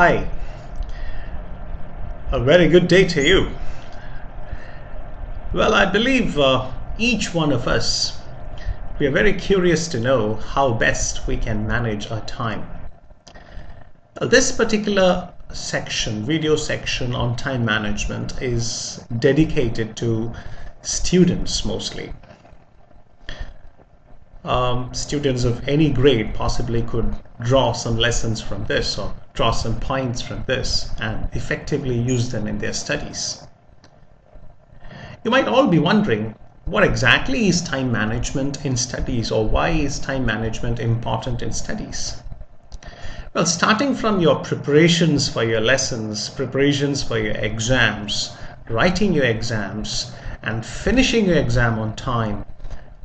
Hi, a very good day to you. Well, I believe each one of us, we are very curious to know how best we can manage our time. This particular section, video section on time management, is dedicated to students mostly. Students of any grade possibly could draw some lessons from this or draw some points from this and effectively use them in their studies. You might all be wondering, what exactly is time management in studies, or why is time management important in studies? Well, starting from your preparations for your lessons, preparations for your exams, writing your exams, and finishing your exam on time,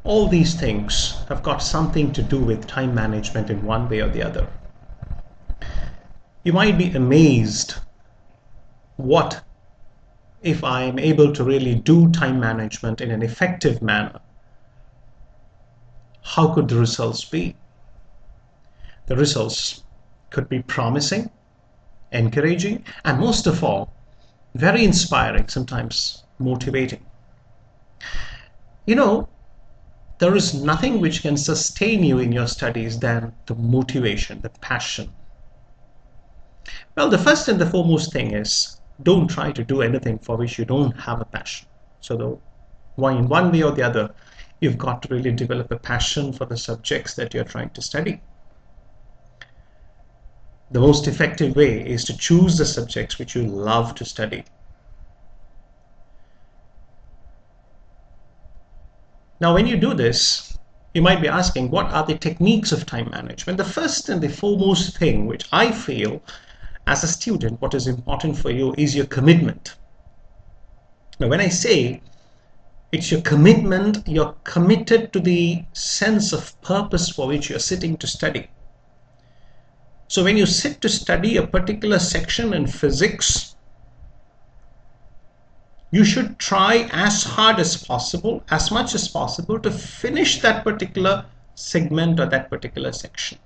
all these things have got something to do with time management in one way or the other. You might be amazed, what if I am able to really do time management in an effective manner? How could the results be? The results could be promising, encouraging, and most of all, very inspiring, sometimes motivating. You know, there is nothing which can sustain you in your studies than the motivation, the passion. Well, the first and the foremost thing is, don't try to do anything for which you don't have a passion. So in one way or the other, you've got to really develop a passion for the subjects that you're trying to study. The most effective way is to choose the subjects which you love to study. Now, when you do this, you might be asking, what are the techniques of time management? The first and the foremost thing which I feel as a student, what is important for you is your commitment. Now, when I say it's your commitment, you're committed to the sense of purpose for which you're sitting to study. So when you sit to study a particular section in physics, you should try as hard as possible, as much as possible, to finish that particular segment or that particular section.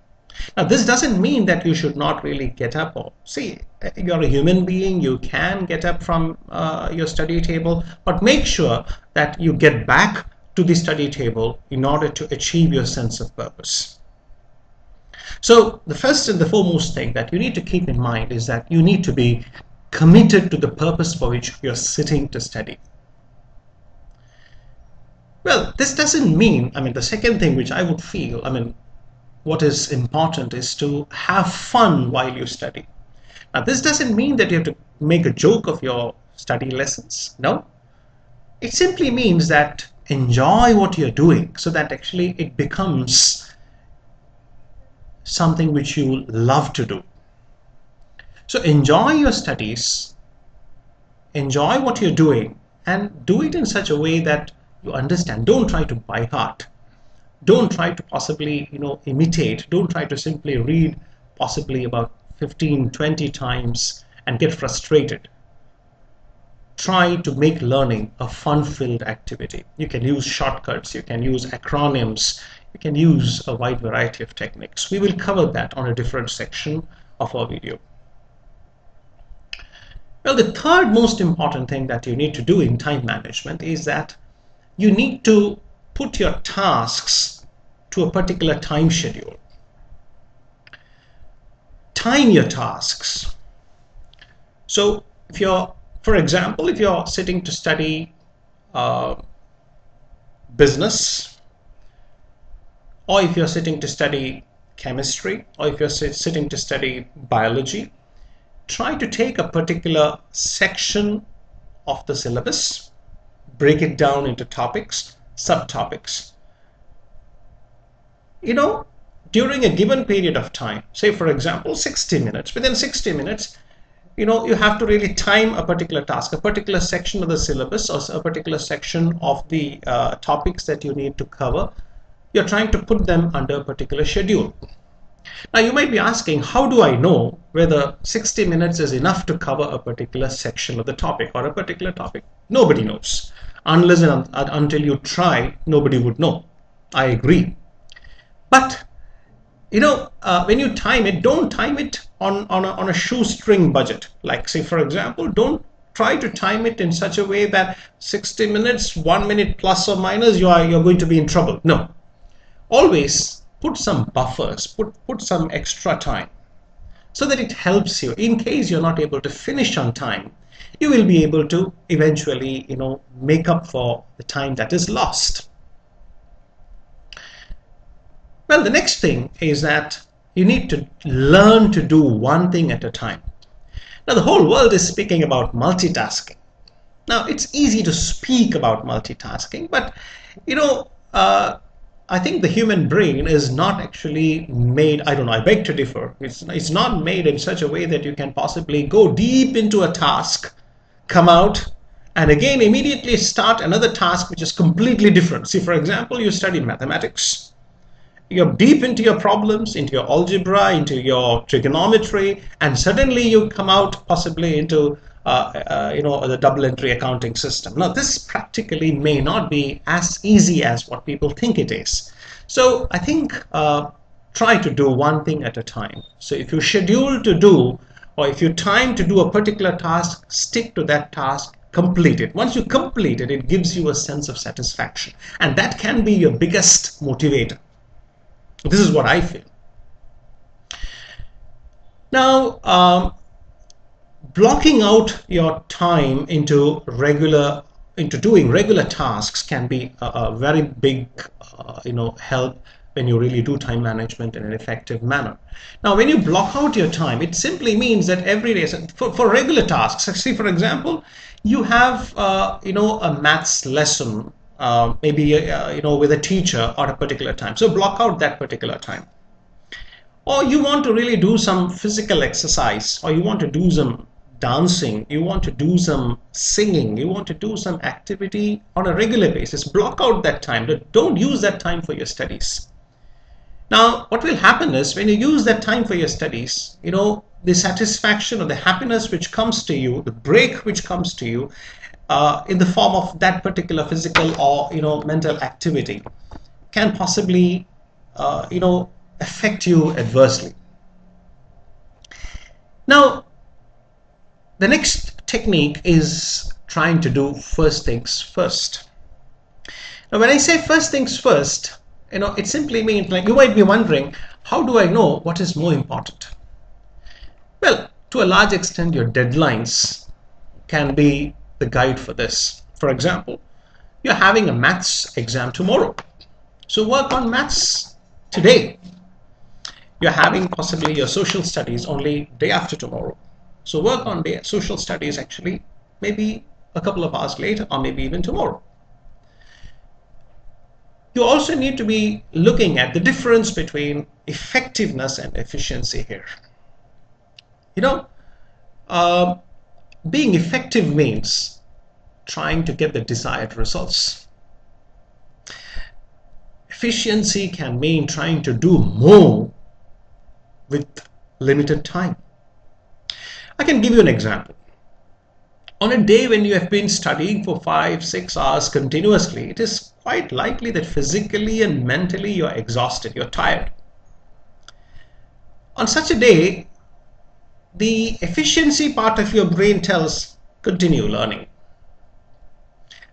Now, this doesn't mean that you should not really get up. Or see, you're a human being, you can get up from your study table, but make sure that you get back to the study table in order to achieve your sense of purpose. So the first and the foremost thing that you need to keep in mind is that you need to be committed to the purpose for which you're sitting to study. Well, this doesn't mean, the second thing which I would feel, what is important is to have fun while you study. Now, this doesn't mean that you have to make a joke of your study lessons. No, it simply means that enjoy what you're doing so that actually it becomes something which you love to do. So enjoy your studies, enjoy what you're doing, and do it in such a way that you understand. Don't try to by heart. Don't try to possibly, imitate. Don't try to simply read possibly about 15, 20 times and get frustrated. Try to make learning a fun-filled activity. You can use shortcuts, you can use acronyms, you can use a wide variety of techniques. We will cover that on a different section of our video. Well, the third most important thing that you need to do in time management is that you need to put your tasks to a particular time schedule. Time your tasks. So for example, if you're sitting to study business, or if you're sitting to study chemistry, or if you're sitting to study biology, try to take a particular section of the syllabus, break it down into topics, subtopics. During a given period of time, say for example 60 minutes, within 60 minutes, you have to really time a particular task, a particular section of the syllabus or a particular section of the topics that you need to cover. You're trying to put them under a particular schedule. Now you might be asking, how do I know whether 60 minutes is enough to cover a particular section of the topic or a particular topic? Nobody knows. Unless and until you try, nobody would know. I agree. But when you time it, don't time it on a shoestring budget. Like, say, for example, don't try to time it in such a way that 60 minutes, 1 minute plus or minus, you're going to be in trouble. No, always put some buffers, put some extra time, so that it helps you in case you're not able to finish on time. You will be able to eventually, make up for the time that is lost. Well, the next thing is that you need to learn to do one thing at a time. Now, the whole world is speaking about multitasking. Now, it's easy to speak about multitasking, but I think the human brain is not actually made, I don't know, I beg to differ. It's not made in such a way that you can possibly go deep into a task, come out, and again immediately start another task which is completely different. See, for example, you study mathematics. You're deep into your problems, into your algebra, into your trigonometry, and suddenly you come out possibly into the double entry accounting system. Now, this practically may not be as easy as what people think it is. So I think try to do one thing at a time. So if you schedule to do, or if you time to do a particular task, stick to that task, complete it. Once you complete it, it gives you a sense of satisfaction, and that can be your biggest motivator. This is what I feel. Now, blocking out your time into doing regular tasks can be a very big, help when you really do time management in an effective manner. Now, when you block out your time, it simply means that every day, for regular tasks, see, for example, you have, a maths lesson, maybe with a teacher at a particular time. So block out that particular time. Or you want to really do some physical exercise, or you want to do some dancing, you want to do some singing, you want to do some activity on a regular basis. Block out that time. Don't use that time for your studies. Now, what will happen is when you use that time for your studies, the satisfaction or the happiness which comes to you, the break which comes to you, in the form of that particular physical or mental activity, can possibly affect you adversely. Now, the next technique is trying to do first things first. Now, when I say first things first, it simply means, like, you might be wondering, how do I know what is more important? Well, to a large extent, your deadlines can be the guide for this. For example, you're having a maths exam tomorrow, so work on maths today. You're having possibly your social studies only day after tomorrow, so work on social studies actually maybe a couple of hours later, or maybe even tomorrow. You also need to be looking at the difference between effectiveness and efficiency here. Being effective means trying to get the desired results. Efficiency can mean trying to do more with limited time. I can give you an example. On a day when you have been studying for 5-6 hours continuously, it is quite likely that physically and mentally you're exhausted, you're tired. On such a day, the efficiency part of your brain tells continue learning,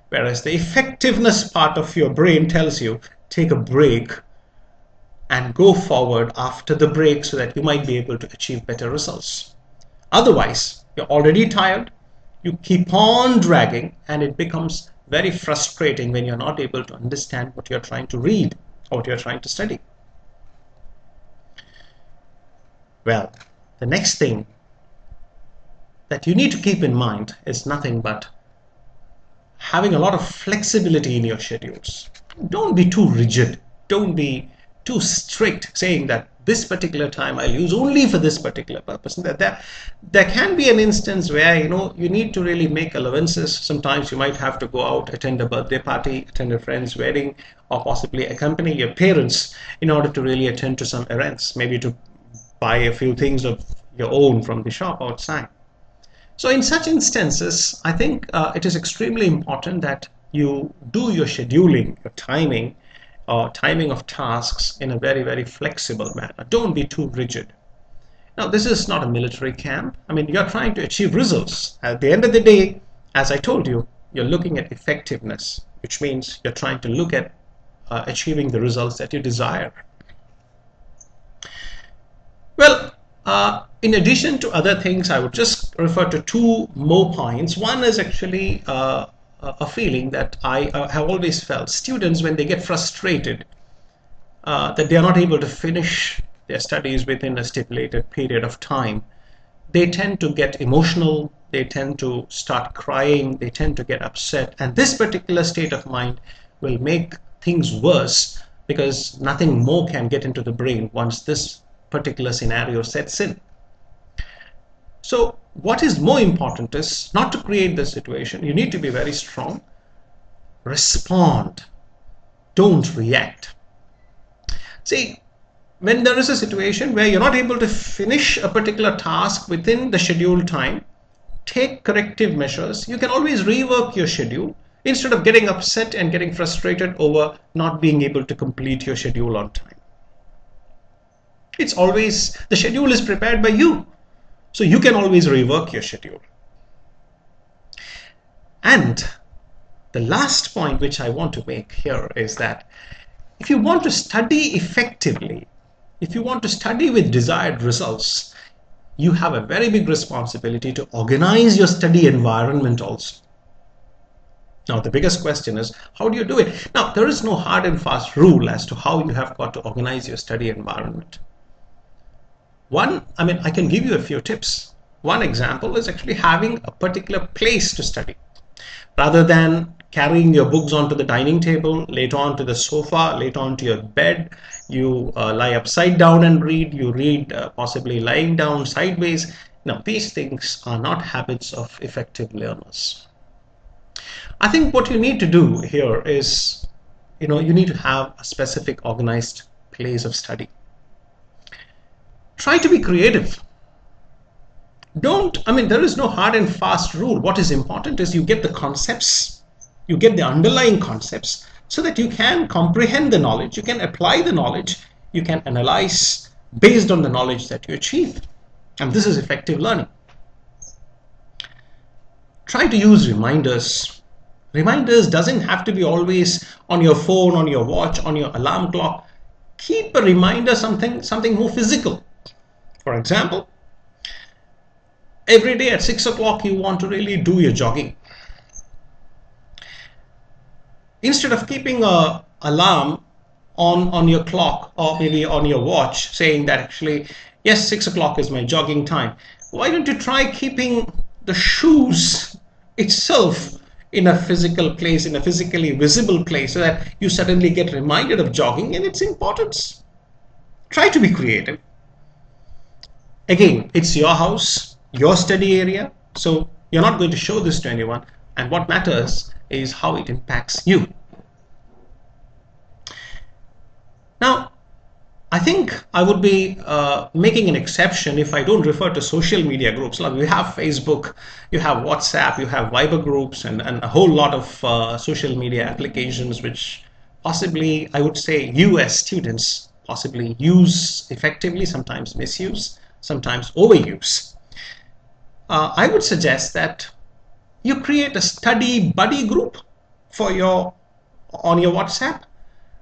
whereas the effectiveness part of your brain tells you take a break and go forward after the break so that you might be able to achieve better results. Otherwise, you're already tired, you keep on dragging, and it becomes very frustrating when you're not able to understand what you're trying to read or what you're trying to study. Well, the next thing that you need to keep in mind is nothing but having a lot of flexibility in your schedules. Don't be too rigid. Don't be too strict, saying that this particular time I'll use only for this particular purpose. There can be an instance where you need to really make allowances. Sometimes you might have to go out, attend a birthday party, attend a friend's wedding, or possibly accompany your parents in order to really attend to some errands, maybe to buy a few things of your own from the shop outside. So in such instances, I think it is extremely important that you do your scheduling, your timing, or timing of tasks in a very, very flexible manner. Don't be too rigid. Now, this is not a military camp. I mean, you're trying to achieve results. At the end of the day, as I told you, you're looking at effectiveness, which means you're trying to look at achieving the results that you desire. Well, in addition to other things, I would just refer to two more points. One is actually a feeling that I have always felt. Students, when they get frustrated that they are not able to finish their studies within a stipulated period of time, they tend to get emotional, they tend to start crying, they tend to get upset, and this particular state of mind will make things worse, because nothing more can get into the brain once this particular scenario sets in. So what is more important is not to create this situation. You need to be very strong. Respond. Don't react. See, when there is a situation where you're not able to finish a particular task within the scheduled time, take corrective measures. You can always rework your schedule instead of getting upset and getting frustrated over not being able to complete your schedule on time. It's always, the schedule is prepared by you, so you can always rework your schedule. And the last point which I want to make here is that if you want to study effectively, if you want to study with desired results, you have a very big responsibility to organize your study environment also. Now, the biggest question is, how do you do it? Now, there is no hard and fast rule as to how you have got to organize your study environment. I can give you a few tips. One example is actually having a particular place to study. Rather than carrying your books onto the dining table, later on to the sofa, later on to your bed, you lie upside down and read, you read possibly lying down sideways. Now, these things are not habits of effective learners. I think what you need to do here is, you need to have a specific organized place of study. Try to be creative. There is no hard and fast rule. What is important is you get the concepts, you get the underlying concepts, so that you can comprehend the knowledge, you can apply the knowledge, you can analyze based on the knowledge that you achieve. And this is effective learning. Try to use reminders. Reminders doesn't have to be always on your phone, on your watch, on your alarm clock. Keep a reminder, something more physical. For example, every day at 6 o'clock you want to really do your jogging. Instead of keeping an alarm on your clock or maybe on your watch saying that actually, yes, 6 o'clock is my jogging time, why don't you try keeping the shoes itself in a physical place, in a physically visible place, so that you suddenly get reminded of jogging and its importance. Try to be creative. Again, it's your house, your study area, so you're not going to show this to anyone, and what matters is how it impacts you. Now, I think I would be making an exception if I don't refer to social media groups. Like, you have Facebook, you have WhatsApp, you have Viber groups, and a whole lot of social media applications which possibly, I would say, you as students possibly use effectively, sometimes misuse, sometimes overuse. I would suggest that you create a study buddy group on your WhatsApp.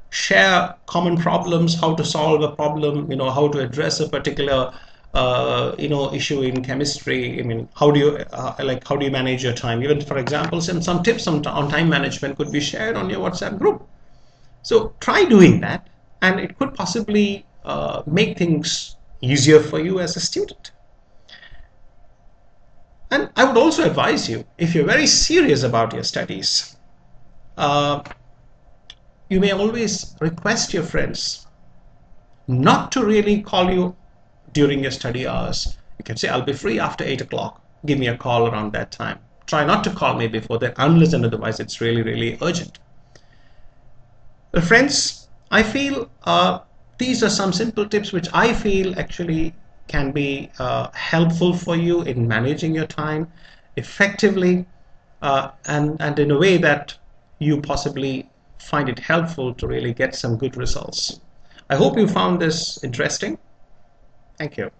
Share common problems, how to solve a problem, how to address a particular issue in chemistry. How do you manage your time? Even, for example, some tips on time management could be shared on your WhatsApp group. So try doing that, and it could possibly make things easier for you as a student. And I would also advise you, if you're very serious about your studies, you may always request your friends not to really call you during your study hours. You can say, I'll be free after 8 o'clock. Give me a call around that time. Try not to call me before that, unless and otherwise it's really, really urgent. But friends, I feel these are some simple tips which I feel actually can be helpful for you in managing your time effectively and in a way that you possibly find it helpful to really get some good results. I hope you found this interesting. Thank you.